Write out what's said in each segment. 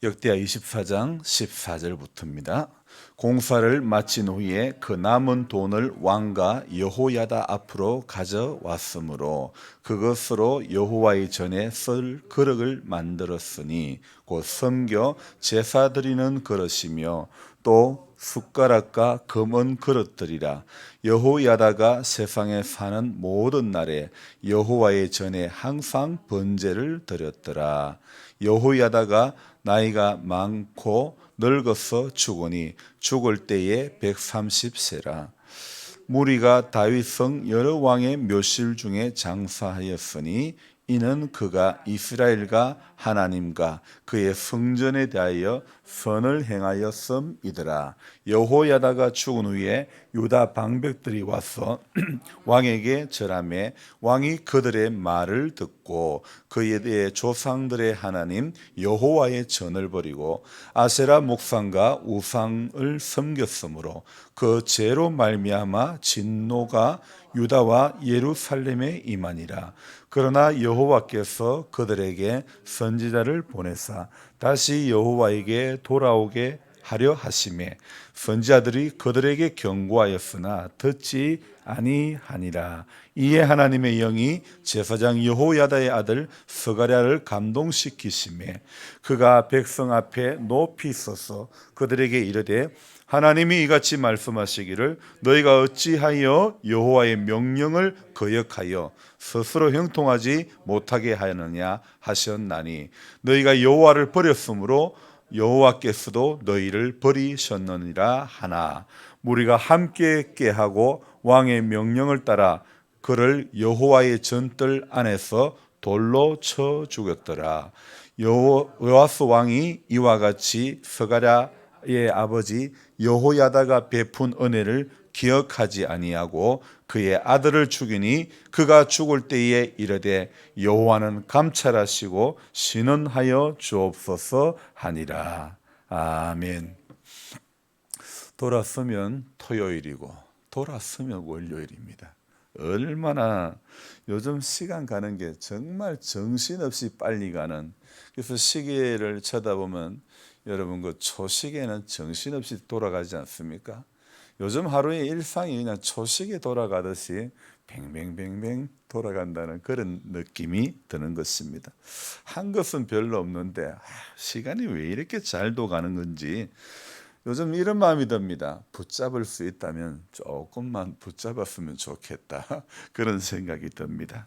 역대하 24장 14절부터입니다. 공사를 마친 후에 그 남은 돈을 왕과 여호야다 앞으로 가져왔으므로 그것으로 여호와의 전에 쓸 그릇을 만들었으니 곧 섬겨 제사 드리는 그릇이며 또 숟가락과 금은 그릇들이라. 여호야다가 세상에 사는 모든 날에 여호와의 전에 항상 번제를 드렸더라. 여호야다가 나이가 많고 늙어서 죽으니 죽을 때에 130세라. 무리가 다윗성 여러 왕의 묘실 중에 장사하였으니 이는 그가 이스라엘과 하나님과 그의 성전에 대하여 선을 행하였음이더라. 여호야다가 죽은 후에 유다 방백들이 와서 왕에게 절하매 왕이 그들의 말을 듣고 그의 조상들의 하나님 여호와의 전을 버리고 아세라 목상과 우상을 섬겼으므로 그 죄로 말미암아 진노가 유다와 예루살렘에 임하니라. 그러나 여호와께서 그들에게 선지자를 보내사 다시 여호와에게 돌아오게 하려 하심에 선지자들이 그들에게 경고하였으나 듣지 아니하니라. 이에 하나님의 영이 제사장 여호야다의 아들 스가랴를 감동시키심에 그가 백성 앞에 높이 서서 그들에게 이르되 하나님이 이같이 말씀하시기를 너희가 어찌하여 여호와의 명령을 거역하여 스스로 형통하지 못하게 하느냐 하셨나니 너희가 여호와를 버렸으므로 여호와께서도 너희를 버리셨느니라 하나 무리가 함께 깨하고 왕의 명령을 따라 그를 여호와의 전뜰 안에서 돌로 쳐 죽였더라. 요아스 왕이 이와 같이 스가랴의 아버지 여호야다가 베푼 은혜를 기억하지 아니하고 그의 아들을 죽이니 그가 죽을 때에 이르되 여호와는 감찰하시고 신원하여 주옵소서 하니라. 아멘. 돌았으면 토요일이고 돌았으면 월요일입니다. 얼마나 요즘 시간 가는 게 정말 정신없이 빨리 가는. 그래서 시계를 쳐다보면 여러분 그 초시계는 정신없이 돌아가지 않습니까? 요즘 하루의 일상이 그냥 초시계 돌아가듯이 뱅뱅뱅뱅 돌아간다는 그런 느낌이 드는 것입니다. 한 것은 별로 없는데 시간이 왜 이렇게 잘도 가는 건지 요즘 이런 마음이 듭니다. 붙잡을 수 있다면 조금만 붙잡았으면 좋겠다. 그런 생각이 듭니다.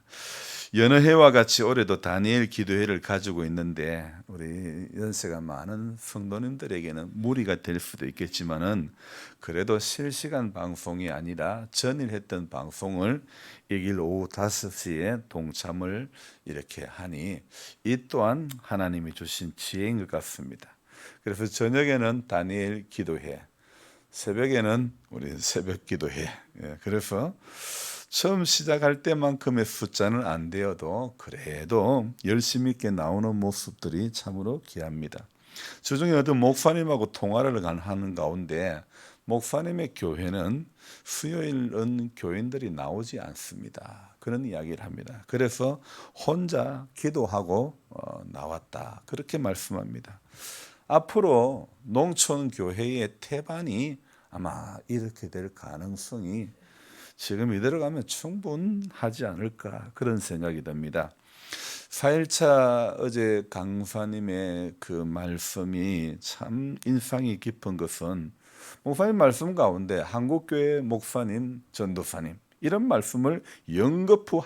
여느 해와 같이 올해도 다니엘 기도회를 가지고 있는데 우리 연세가 많은 성도님들에게는 무리가 될 수도 있겠지만은 그래도 실시간 방송이 아니라 전일 했던 방송을 이길 오후 5시에 동참을 이렇게 하니 이 또한 하나님이 주신 지혜인 것 같습니다. 그래서 저녁에는 다니엘 기도회, 새벽에는 우리 새벽 기도회. 그래서 처음 시작할 때만큼의 숫자는 안 되어도 그래도 열심히 있게 나오는 모습들이 참으로 귀합니다. 주중에 어떤 목사님하고 통화를 하는 가운데 목사님의 교회는 수요일은 교인들이 나오지 않습니다. 그런 이야기를 합니다. 그래서 혼자 기도하고 나왔다. 그렇게 말씀합니다. 앞으로 농촌 교회의 태반이 아마 이렇게 될 가능성이 지금 이대로 가면 충분하지 않을까 그런 생각이 듭니다. 4일차 어제 강사님의 그 말씀이 참 인상이 깊은 것은 목사님 말씀 가운데 한국교회 목사님, 전도사님 이런 말씀을 연거푸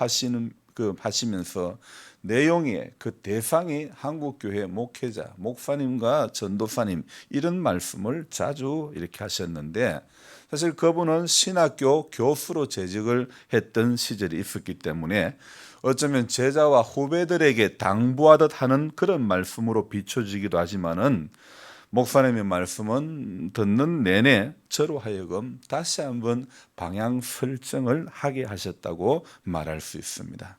하시면서 내용의 그 대상이 한국교회 목회자, 목사님과 전도사님 이런 말씀을 자주 이렇게 하셨는데 사실 그분은 신학교 교수로 재직을 했던 시절이 있었기 때문에 어쩌면 제자와 후배들에게 당부하듯 하는 그런 말씀으로 비춰지기도 하지만은 목사님의 말씀은 듣는 내내 저로 하여금 다시 한번 방향 설정을 하게 하셨다고 말할 수 있습니다.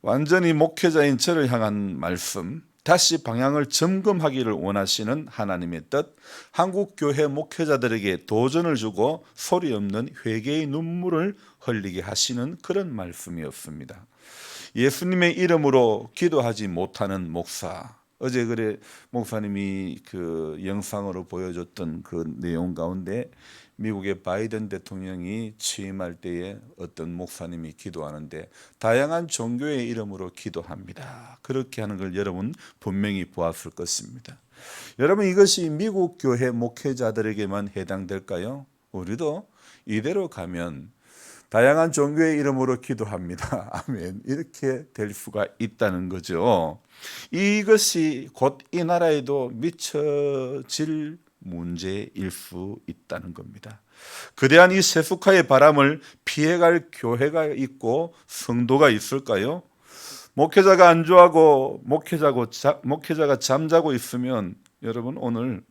완전히 목회자인 저를 향한 말씀, 다시 방향을 점검하기를 원하시는 하나님의 뜻, 한국교회 목회자들에게 도전을 주고 소리 없는 회개의 눈물을 흘리게 하시는 그런 말씀이었습니다. 예수님의 이름으로 기도하지 못하는 목사, 어제 그래 목사님이 그 영상으로 보여줬던 그 내용 가운데 미국의 바이든 대통령이 취임할 때에 어떤 목사님이 기도하는데 다양한 종교의 이름으로 기도합니다. 그렇게 하는 걸 여러분 분명히 보았을 것입니다. 여러분 이것이 미국 교회 목회자들에게만 해당될까요? 우리도 이대로 가면 다양한 종교의 이름으로 기도합니다. 아멘. 이렇게 될 수가 있다는 거죠. 이것이 곧 이 나라에도 미쳐질 문제일 수 있다는 겁니다. 거대한 이 세속화의 바람을 피해갈 교회가 있고 성도가 있을까요? 목회자가 안주하고 목회자가 잠자고 있으면 여러분 오늘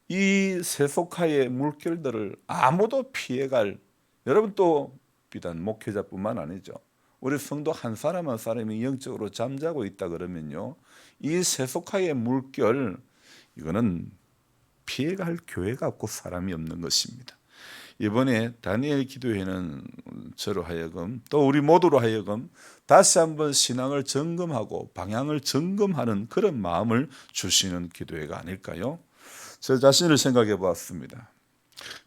이 세속화의 물결들을 아무도 피해갈, 여러분 또 비단 목회자뿐만 아니죠. 우리 성도 한 사람 한 사람이 영적으로 잠자고 있다 그러면요, 이 세속화의 물결, 이거는 피해갈 교회가 없고 사람이 없는 것입니다. 이번에 다니엘 기도회는 저로 하여금 또 우리 모두로 하여금 다시 한번 신앙을 점검하고 방향을 점검하는 그런 마음을 주시는 기도회가 아닐까요? 저 자신을 생각해 보았습니다.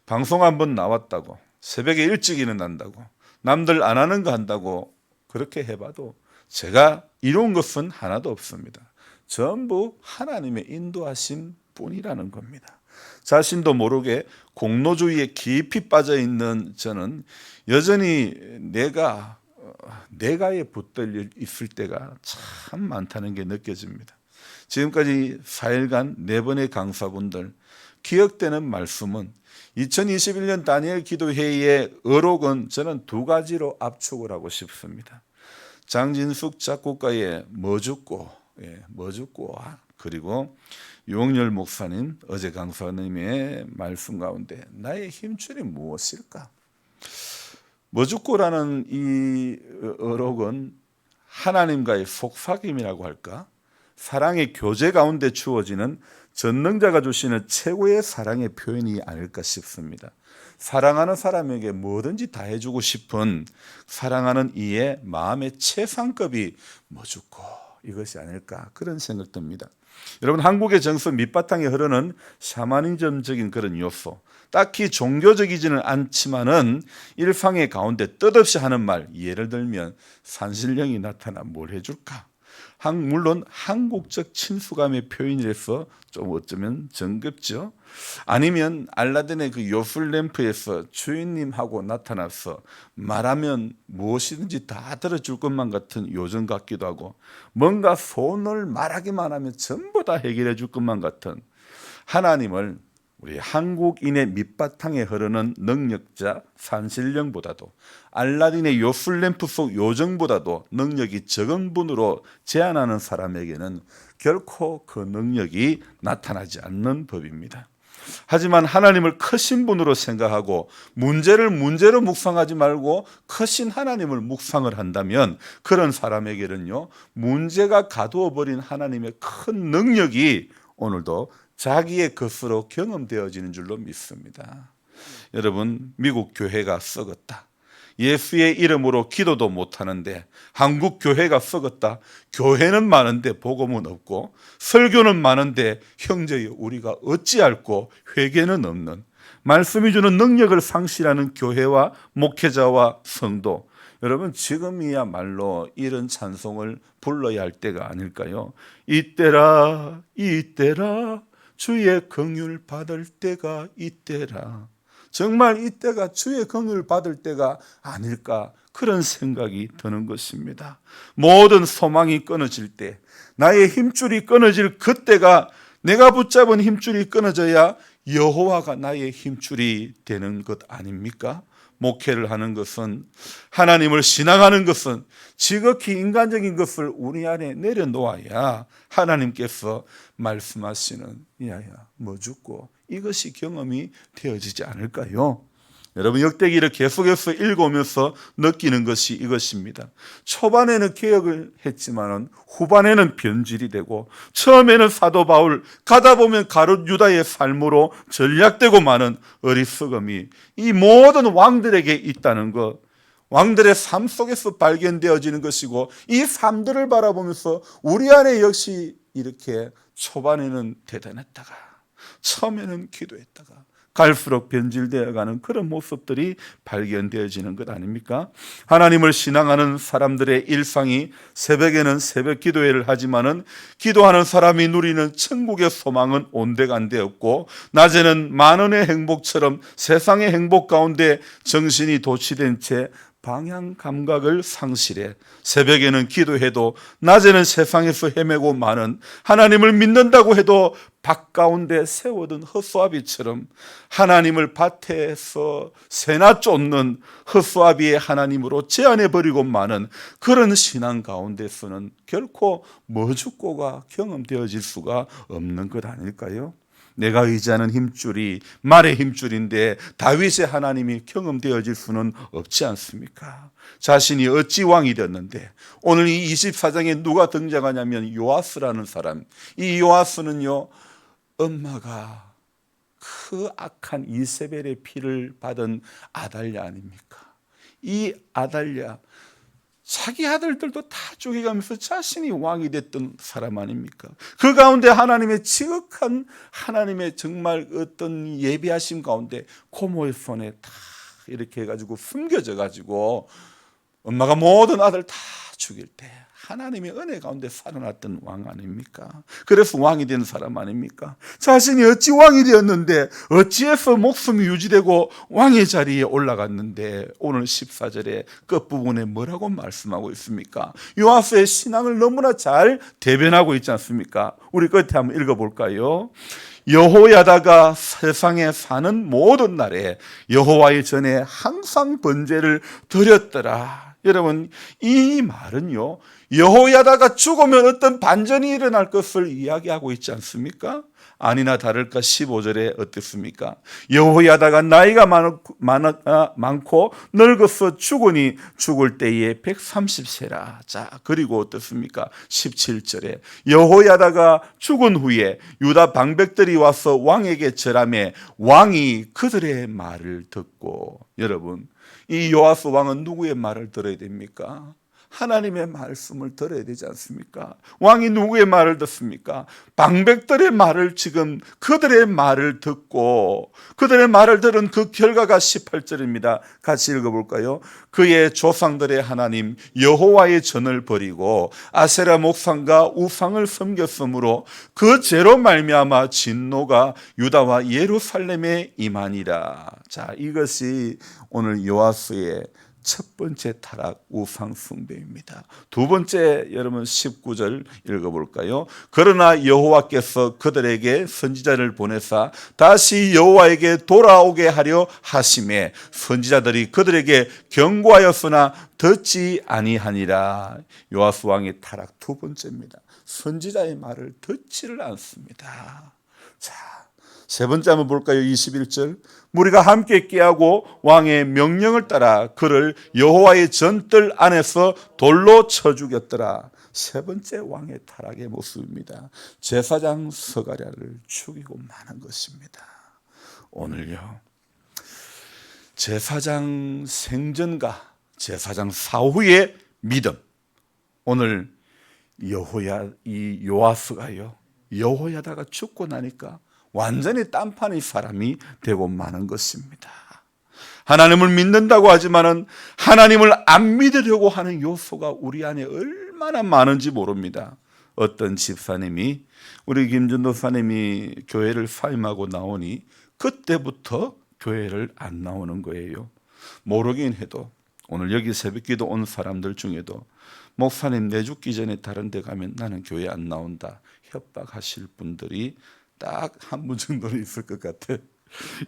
방송 한번 나왔다고, 새벽에 일찍 일어난다고, 남들 안 하는 거 한다고 그렇게 해봐도 제가 이룬 것은 하나도 없습니다. 전부 하나님의 인도하심 뿐이라는 겁니다. 자신도 모르게 공로주의에 깊이 빠져 있는 저는 여전히 내가에 붙들려 있을 때가 참 많다는 게 느껴집니다. 지금까지 4일간 4번의 강사분들, 기억되는 말씀은 2021년 다니엘 기도회의의 어록은 저는 2가지로 압축을 하고 싶습니다. 장진숙 작곡가의 뭐 죽고, 그리고 유홍열 목사님 어제 강사님의 말씀 가운데 나의 힘줄이 무엇일까? 뭐 죽고라는 이 어록은 하나님과의 속삭임이라고 할까? 사랑의 교제 가운데 주어지는 전능자가 주시는 최고의 사랑의 표현이 아닐까 싶습니다. 사랑하는 사람에게 뭐든지 다 해주고 싶은 사랑하는 이의 마음의 최상급이 뭐 죽고 이것이 아닐까, 그런 생각 듭니다. 여러분, 한국의 정서 밑바탕에 흐르는 샤머니즘적인 그런 요소, 딱히 종교적이지는 않지만은 일상의 가운데 뜻없이 하는 말, 예를 들면 산신령이 나타나 뭘 해줄까? 물론 한국적 친숙함의 표현이라서 좀 어쩌면 정겹죠. 아니면 알라딘의 그 요술램프에서 주인님하고 나타나서 말하면 무엇이든지 다 들어줄 것만 같은 요정 같기도 하고, 뭔가 소원을 말하기만 하면 전부 다 해결해 줄 것만 같은 하나님을 우리 한국인의 밑바탕에 흐르는 능력자 산신령보다도, 알라딘의 요술램프 속 요정보다도 능력이 적은 분으로 제안하는 사람에게는 결코 그 능력이 나타나지 않는 법입니다. 하지만 하나님을 크신 분으로 생각하고 문제를 문제로 묵상하지 말고 크신 하나님을 묵상을 한다면 그런 사람에게는요, 문제가 가두어 버린 하나님의 큰 능력이 오늘도 자기의 것으로 경험되어지는 줄로 믿습니다. 여러분, 미국 교회가 썩었다. 예수의 이름으로 기도도 못하는데 한국 교회가 썩었다. 교회는 많은데 복음은 없고 설교는 많은데 형제여 우리가 어찌할꼬 회개는 없는, 말씀이 주는 능력을 상실하는 교회와 목회자와 성도, 여러분 지금이야말로 이런 찬송을 불러야 할 때가 아닐까요? 이때라 이때라 주의 긍휼 받을 때가 이때라. 정말 이때가 주의 긍휼 받을 때가 아닐까, 그런 생각이 드는 것입니다. 모든 소망이 끊어질 때, 나의 힘줄이 끊어질 그때가, 내가 붙잡은 힘줄이 끊어져야 여호와가 나의 힘줄이 되는 것 아닙니까? 목회를 하는 것은, 하나님을 신앙하는 것은 지극히 인간적인 것을 우리 안에 내려놓아야 하나님께서 말씀하시는 야야 뭐 죽고 이것이 경험이 되어지지 않을까요? 여러분, 역대기를 계속해서 읽으면서 느끼는 것이 이것입니다. 초반에는 개혁을 했지만은 후반에는 변질이 되고, 처음에는 사도 바울, 가다 보면 가룟 유다의 삶으로 전략되고 마는 어리석음이 이 모든 왕들에게 있다는 것, 왕들의 삶 속에서 발견되어지는 것이고, 이 삶들을 바라보면서 우리 안에 역시 이렇게 초반에는 대단했다가 처음에는 기도했다가 갈수록 변질되어가는 그런 모습들이 발견되어지는 것 아닙니까? 하나님을 신앙하는 사람들의 일상이 새벽에는 새벽 기도회를 하지만은 기도하는 사람이 누리는 천국의 소망은 온데간데 없고, 낮에는 만원의 행복처럼 세상의 행복 가운데 정신이 도취된 채 방향 감각을 상실해 새벽에는 기도해도 낮에는 세상에서 헤매고 많은, 하나님을 믿는다고 해도 밭 가운데 세워둔 헛수아비처럼 하나님을 밭에서 새나 쫓는 헛수아비의 하나님으로 제한해버리고 마는 그런 신앙 가운데서는 결코 머죽고가 경험되어질 수가 없는 것 아닐까요? 내가 의지하는 힘줄이 말의 힘줄인데 다윗의 하나님이 경험되어질 수는 없지 않습니까? 자신이 어찌 왕이 되었는데, 오늘 이 24장에 누가 등장하냐면 요아스라는 사람. 이 요아스는요, 엄마가 그 악한 이세벨의 피를 받은 아달랴 아닙니까? 이 아달랴, 자기 아들들도 다 죽여가면서 자신이 왕이 됐던 사람 아닙니까? 그 가운데 하나님의 지극한, 하나님의 정말 어떤 예비하심 가운데 고모의 손에 다 이렇게 해가지고 숨겨져 가지고 엄마가 모든 아들 다 죽일 때 하나님의 은혜 가운데 살아났던 왕 아닙니까? 그래서 왕이 된 사람 아닙니까? 자신이 어찌 왕이 되었는데, 어찌해서 목숨이 유지되고 왕의 자리에 올라갔는데, 오늘 14절의 끝부분에 뭐라고 말씀하고 있습니까? 요아스의 신앙을 너무나 잘 대변하고 있지 않습니까? 우리 끝에 한번 읽어볼까요? 여호야다가 세상에 사는 모든 날에 여호와의 전에 항상 번제를 드렸더라. 여러분, 이 말은요, 여호야다가 죽으면 어떤 반전이 일어날 것을 이야기하고 있지 않습니까? 아니나 다를까 15절에 어떻습니까? 여호야다가 나이가 많고 늙어서 죽으니 죽을 때에 130세라. 자, 그리고 어떻습니까? 17절에 여호야다가 죽은 후에 유다 방백들이 와서 왕에게 절하매 왕이 그들의 말을 듣고. 여러분, 이 요아스 왕은 누구의 말을 들어야 됩니까? 하나님의 말씀을 들어야 되지 않습니까? 왕이 누구의 말을 듣습니까? 방백들의 말을, 지금 그들의 말을 듣고, 그들의 말을 들은 그 결과가 18절입니다. 같이 읽어볼까요? 그의 조상들의 하나님 여호와의 전을 버리고 아세라 목상과 우상을 섬겼으므로 그 죄로 말미암아 진노가 유다와 예루살렘에 임하니라. 자, 이것이 오늘 요아스의 첫 번째 타락, 우상 숭배입니다. 두 번째, 여러분 19절 읽어볼까요? 그러나 여호와께서 그들에게 선지자를 보내사 다시 여호와에게 돌아오게 하려 하심에 선지자들이 그들에게 경고하였으나 듣지 아니하니라. 요아스 왕의 타락 두 번째입니다. 선지자의 말을 듣지를 않습니다. 자, 세 번째 한번 볼까요? 21절. 무리가 함께 깨하고 왕의 명령을 따라 그를 여호와의 전뜰 안에서 돌로 쳐 죽였더라. 세 번째 왕의 타락의 모습입니다. 제사장 스가랴를 죽이고 마는 것입니다. 오늘요, 제사장 생전과 제사장 사후의 믿음. 오늘 이 요아스가요, 여호야다가 죽고 나니까 완전히 딴판의 사람이 되고 마는 것입니다. 하나님을 믿는다고 하지만은 하나님을 안 믿으려고 하는 요소가 우리 안에 얼마나 많은지 모릅니다. 어떤 집사님이, 우리 김전도사님이 교회를 사임하고 나오니 그때부터 교회를 안 나오는 거예요. 모르긴 해도 오늘 여기 새벽기도 온 사람들 중에도 목사님 내 죽기 전에 다른 데 가면 나는 교회 안 나온다 협박하실 분들이 딱 한 분 정도는 있을 것 같아요.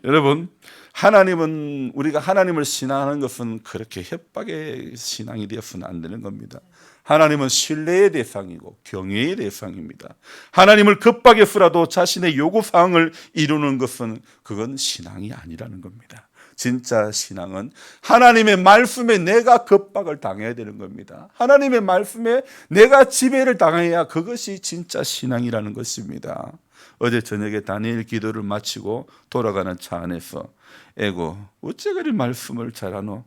여러분, 하나님은, 우리가 하나님을 신앙하는 것은 그렇게 협박의 신앙이 되어서는 안 되는 겁니다. 하나님은 신뢰의 대상이고 경외의 대상입니다. 하나님을 겁박해서라도 자신의 요구사항을 이루는 것은 그건 신앙이 아니라는 겁니다. 진짜 신앙은 하나님의 말씀에 내가 겁박을 당해야 되는 겁니다. 하나님의 말씀에 내가 지배를 당해야 그것이 진짜 신앙이라는 것입니다. 어제 저녁에 다니엘 기도를 마치고 돌아가는 차 안에서 에고 어째 그리 말씀을 잘하노?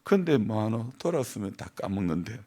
근데 뭐하노? 돌아서면 다 까먹는데.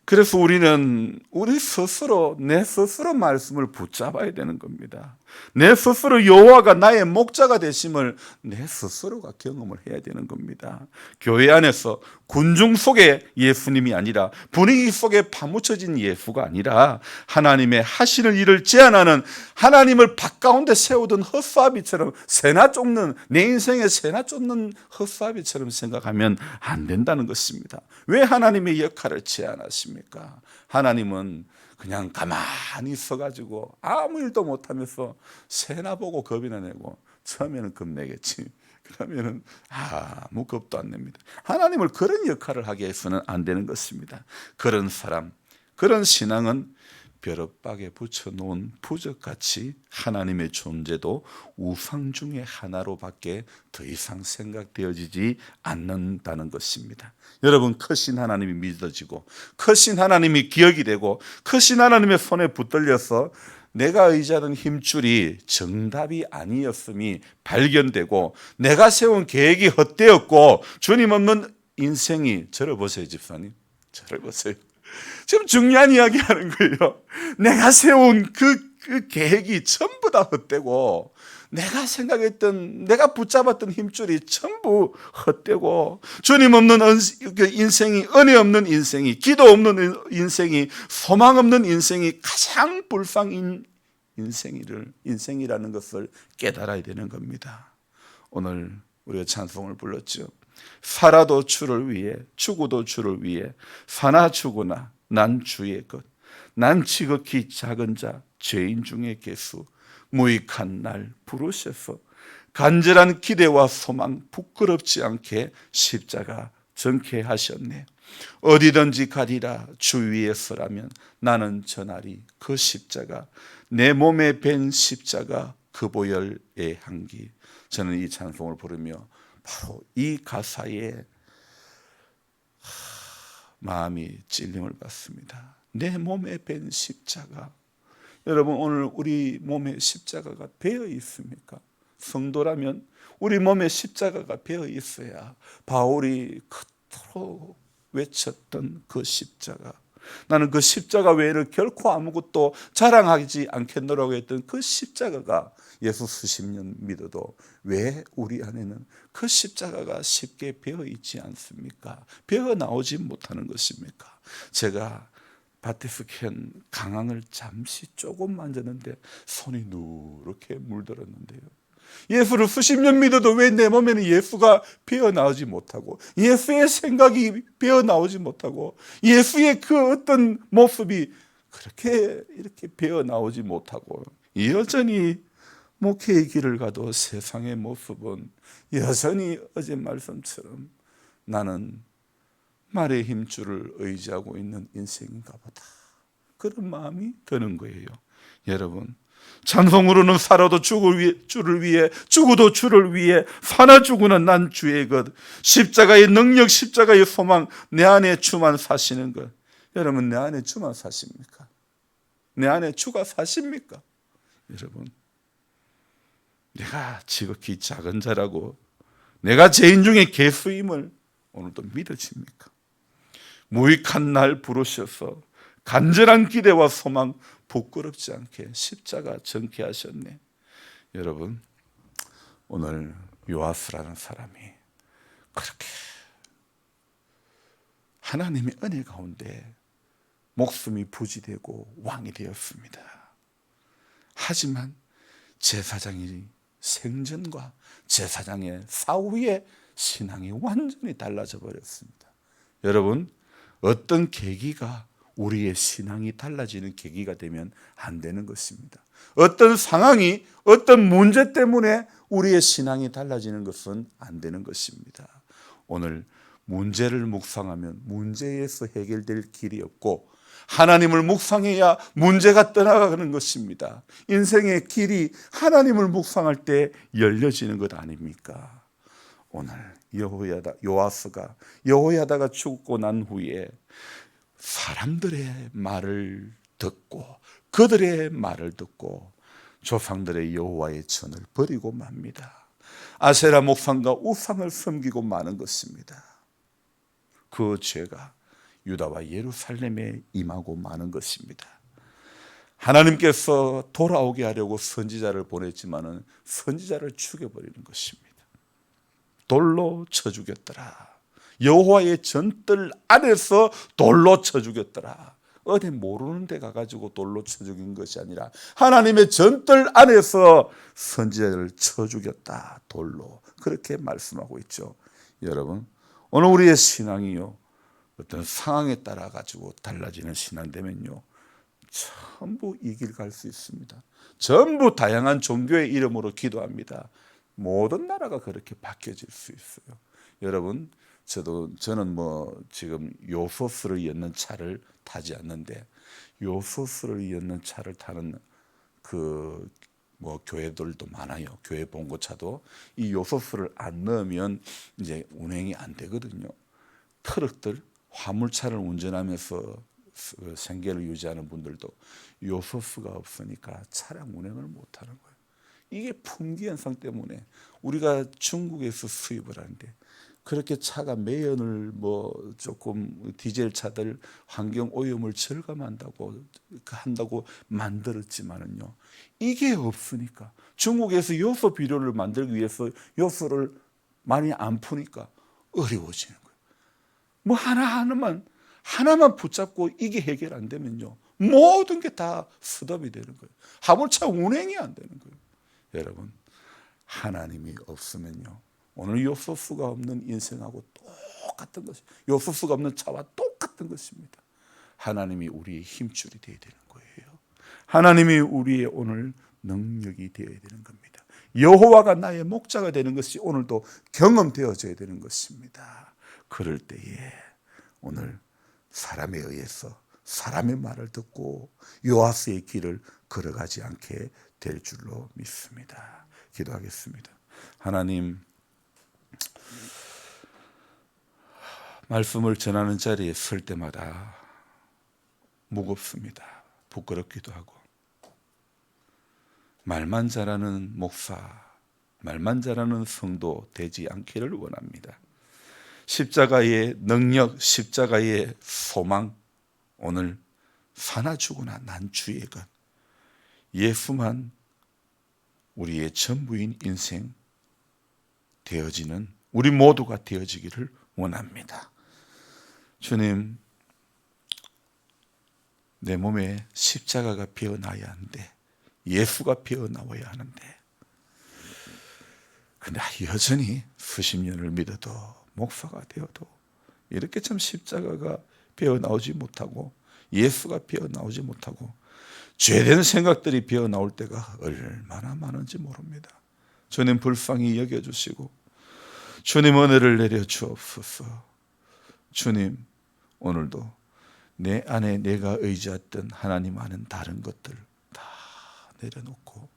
그래서 우리는 우리 스스로 내 스스로 말씀을 붙잡아야 되는 겁니다. 내 스스로 여호와가 나의 목자가 되심을 내 스스로가 경험을 해야 되는 겁니다. 교회 안에서 군중 속에 예수님이 아니라, 분위기 속에 파묻혀진 예수가 아니라, 하나님의 하시는 일을 제안하는, 하나님을 밭가운데 세우던 헛수아비처럼 새나 쫓는, 내 인생에 새나 쫓는 헛수아비처럼 생각하면 안 된다는 것입니다. 왜 하나님의 역할을 제안하십니까? 하나님은 그냥 가만히 있어가지고 아무 일도 못하면서 새나 보고 겁이나 내고, 처음에는 겁내겠지. 그러면은 아무 겁도 안 냅니다. 하나님을 그런 역할을 하게 해서는 안 되는 것입니다. 그런 사람, 그런 신앙은 벼룩박에 붙여놓은 부적같이 하나님의 존재도 우상 중의 하나로밖에 더 이상 생각되어지지 않는다는 것입니다. 여러분, 크신 하나님이 믿어지고, 크신 하나님이 기억이 되고, 크신 하나님의 손에 붙들려서 내가 의지하던 힘줄이 정답이 아니었음이 발견되고, 내가 세운 계획이 헛되었고, 주님 없는 인생이, 저를 보세요 집사님, 저를 보세요. 지금 중요한 이야기 하는 거예요. 내가 세운 그 계획이 전부 다 헛되고, 내가 생각했던, 내가 붙잡았던 힘줄이 전부 헛되고, 주님 없는 인생이, 은혜 없는 인생이, 기도 없는 인생이, 소망 없는 인생이 가장 불쌍인 인생이라는 것을 깨달아야 되는 겁니다. 오늘 우리가 찬송을 불렀죠. 살아도 주를 위해, 죽어도 주를 위해, 사나 죽으나 난 주의 것. 난 지극히 작은 자, 죄인 중에 개수. 무익한 날 부르셔서 간절한 기대와 소망 부끄럽지 않게 십자가 정케 하셨네. 어디든지 가리라 주 위에 서라면 나는 전하리 그 십자가. 내 몸에 밴 십자가 그 보혈의 향기. 저는 이 찬송을 부르며 바로 이 가사에 마음이 찔림을 받습니다. 내 몸에 밴 십자가. 여러분, 오늘 우리 몸에 십자가가 배어 있습니까? 성도라면 우리 몸에 십자가가 배어 있어야 바울이 그토록 외쳤던 그 십자가, 나는 그 십자가 외에는 결코 아무것도 자랑하지 않겠노라고 했던 그 십자가가 예수 수십 년 믿어도 왜 우리 안에는 그 십자가가 쉽게 배어 있지 않습니까? 배어 나오지 못하는 것입니까? 제가 바티스캔 강황을 잠시 조금 만졌는데 손이 누렇게 물들었는데요. 예수를 수십 년 믿어도 왜 내 몸에는 예수가 배어나오지 못하고, 예수의 생각이 배어나오지 못하고, 예수의 그 어떤 모습이 그렇게 이렇게 배어나오지 못하고, 여전히 목회의 길을 가도 세상의 모습은 여전히 어제 말씀처럼 나는 말의 힘줄을 의지하고 있는 인생인가 보다, 그런 마음이 드는 거예요. 여러분, 찬송으로는 살아도 주를 위해, 죽어도 주를 위해, 사나 죽으나 난 주의 것. 십자가의 능력, 십자가의 소망, 내 안에 주만 사시는 것. 여러분, 내 안에 주만 사십니까? 내 안에 주가 사십니까? 여러분, 내가 지극히 작은 자라고, 내가 죄인 중에 개수임을 오늘도 믿어집니까? 무익한 날 부르셔서 간절한 기대와 소망 부끄럽지 않게 십자가 정케 하셨네. 여러분, 오늘 요아스라는 사람이 그렇게 하나님의 은혜 가운데 목숨이 부지되고 왕이 되었습니다. 하지만 제사장이 생전과 제사장의 사후의 신앙이 완전히 달라져 버렸습니다. 여러분, 어떤 계기가 우리의 신앙이 달라지는 계기가 되면 안 되는 것입니다. 어떤 상황이, 어떤 문제 때문에 우리의 신앙이 달라지는 것은 안 되는 것입니다. 오늘 문제를 묵상하면 문제에서 해결될 길이 없고, 하나님을 묵상해야 문제가 떠나가는 것입니다. 인생의 길이 하나님을 묵상할 때 열려지는 것 아닙니까? 오늘 요아스가 여호야다가 죽고 난 후에 사람들의 말을 듣고, 그들의 말을 듣고 조상들의 여호와의 전을 버리고 맙니다. 아세라 목상과 우상을 섬기고 마는 것입니다. 그 죄가 유다와 예루살렘에 임하고 마는 것입니다. 하나님께서 돌아오게 하려고 선지자를 보냈지만은 선지자를 죽여버리는 것입니다. 돌로 쳐 죽였더라. 여호와의 전뜰 안에서 돌로 쳐 죽였더라. 어디 모르는 데 가가지고 돌로 쳐 죽인 것이 아니라 하나님의 전뜰 안에서 선지자를 쳐 죽였다. 돌로. 그렇게 말씀하고 있죠. 여러분, 오늘 우리의 신앙이요, 어떤 상황에 따라 가지고 달라지는 신앙 되면요, 전부 이 길 갈 수 있습니다. 전부 다양한 종교의 이름으로 기도합니다. 모든 나라가 그렇게 바뀌어질 수 있어요. 여러분, 저는 지금 요소스를 엮는 차를 타지 않는데, 요소스를 엮는 차를 타는 교회들도 많아요. 교회 봉고차도 이 요소스를 안 넣으면 이제 운행이 안 되거든요. 트럭들, 화물차를 운전하면서 생계를 유지하는 분들도 요소스가 없으니까 차량 운행을 못 하는 거예요. 이게 품귀 현상 때문에 우리가 중국에서 수입을 하는데, 그렇게 차가 매연을 조금 디젤 차들 환경 오염을 절감한다고 만들었지만은요, 이게 없으니까 중국에서 요소 비료를 만들기 위해서 요소를 많이 안 푸니까 어려워지는 거예요. 하나만 붙잡고 이게 해결 안 되면요, 모든 게 다 스톱이 되는 거예요. 화물차 운행이 안 되는 거예요. 여러분, 하나님이 없으면요, 오늘 요소수가 없는 인생하고 똑같은 것입니다. 요소수가 없는 차와 똑같은 것입니다. 하나님이 우리의 힘줄이 되어야 되는 거예요. 하나님이 우리의 오늘 능력이 되어야 되는 겁니다. 여호와가 나의 목자가 되는 것이 오늘도 경험되어져야 되는 것입니다. 그럴 때에 오늘 사람에 의해서 사람의 말을 듣고 요아스의 길을 걸어가지 않게 될 줄로 믿습니다. 기도하겠습니다. 하나님, 말씀을 전하는 자리에 설 때마다 무겁습니다. 부끄럽기도 하고, 말만 잘하는 목사, 말만 잘하는 성도 되지 않기를 원합니다. 십자가의 능력, 십자가의 소망, 오늘 사나 죽으나 난 주의 것, 예수만 우리의 전부인 인생 되어지는 우리 모두가 되어지기를 원합니다. 주님, 내 몸에 십자가가 피어나야 하는데, 예수가 피어나와야 하는데, 근데 여전히 수십 년을 믿어도, 목사가 되어도 이렇게 참 십자가가 피어나오지 못하고, 예수가 피어나오지 못하고, 죄된 생각들이 피어나올 때가 얼마나 많은지 모릅니다. 주님, 불쌍히 여겨주시고 주님, 은혜를 내려 주옵소서. 주님, 오늘도 내 안에 내가 의지했던 하나님 아는 다른 것들 다 내려놓고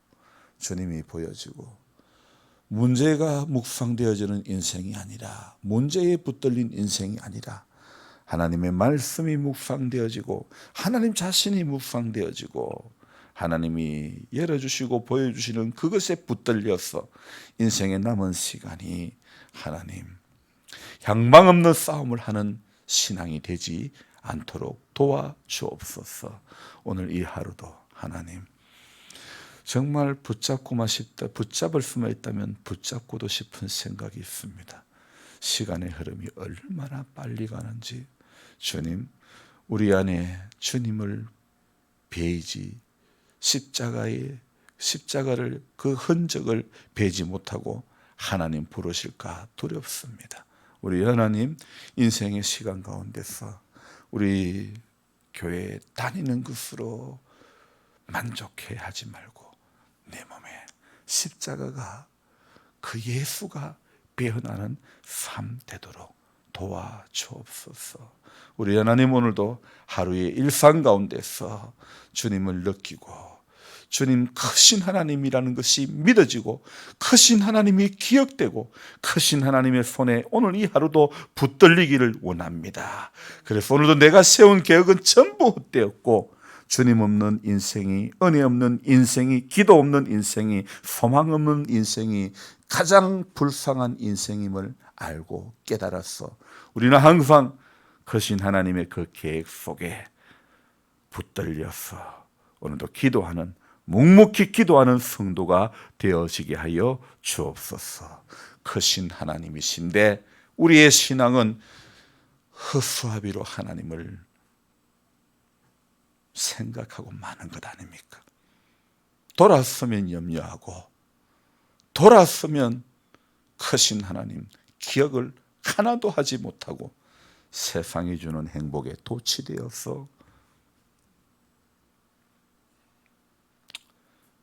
주님이 보여주고, 문제가 묵상되어지는 인생이 아니라, 문제에 붙들린 인생이 아니라 하나님의 말씀이 묵상되어지고, 하나님 자신이 묵상되어지고, 하나님이 열어주시고 보여주시는 그것에 붙들려서 인생의 남은 시간이 하나님 향방 없는 싸움을 하는 신앙이 되지 않도록 도와주옵소서. 오늘 이 하루도 하나님, 정말 붙잡고만 싶다, 붙잡을 수만 있다면 붙잡고도 싶은 생각이 있습니다. 시간의 흐름이 얼마나 빨리 가는지, 주님, 우리 안에 주님을 베이지, 십자가를 그 흔적을 베지 못하고 하나님 부르실까 두렵습니다. 우리 하나님, 인생의 시간 가운데서 우리 교회 다니는 것으로 만족해 하지 말고 내 몸에 십자가가, 그 예수가 배어나는 삶 되도록 도와주옵소서. 우리 하나님, 오늘도 하루의 일상 가운데서 주님을 느끼고, 주님 크신 하나님이라는 것이 믿어지고, 크신 하나님이 기억되고, 크신 하나님의 손에 오늘 이 하루도 붙들리기를 원합니다. 그래서 오늘도 내가 세운 계획은 전부 헛되었고, 주님 없는 인생이, 은혜 없는 인생이, 기도 없는 인생이, 소망 없는 인생이 가장 불쌍한 인생임을 알고 깨달았어. 우리는 항상 크신 하나님의 그 계획 속에 붙들려서 오늘도 기도하는, 묵묵히 기도하는 성도가 되어지게 하여 주옵소서. 크신 하나님이신데 우리의 신앙은 허수아비로 하나님을 생각하고 마는 것 아닙니까? 돌아서면 염려하고, 돌아서면 크신 하나님 기억을 하나도 하지 못하고 세상이 주는 행복에 도취되어서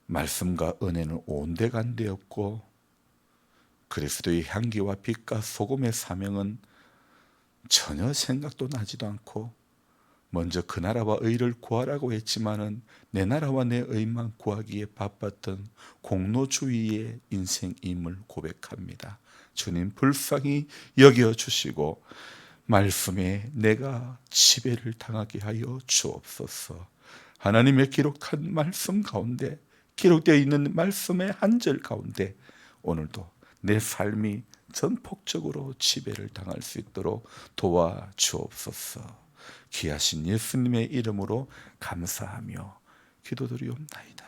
말씀과 은혜는 온데간데 없고, 그리스도의 향기와 빛과 소금의 사명은 전혀 생각도 나지도 않고, 먼저 그 나라와 의를 구하라고 했지만은 내 나라와 내 의만 구하기에 바빴던 공로주의의 인생임을 고백합니다. 주님 불쌍히 여겨주시고 말씀에 내가 지배를 당하게 하여 주옵소서. 하나님의 기록한 말씀 가운데, 기록되어 있는 말씀의 한 절 가운데 오늘도 내 삶이 전폭적으로 지배를 당할 수 있도록 도와주옵소서. 귀하신 예수님의 이름으로 감사하며 기도드리옵나이다.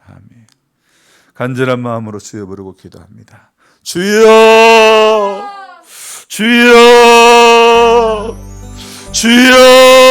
아멘. 간절한 마음으로 주여 부르고 기도합니다. 주여, 주여, 주여.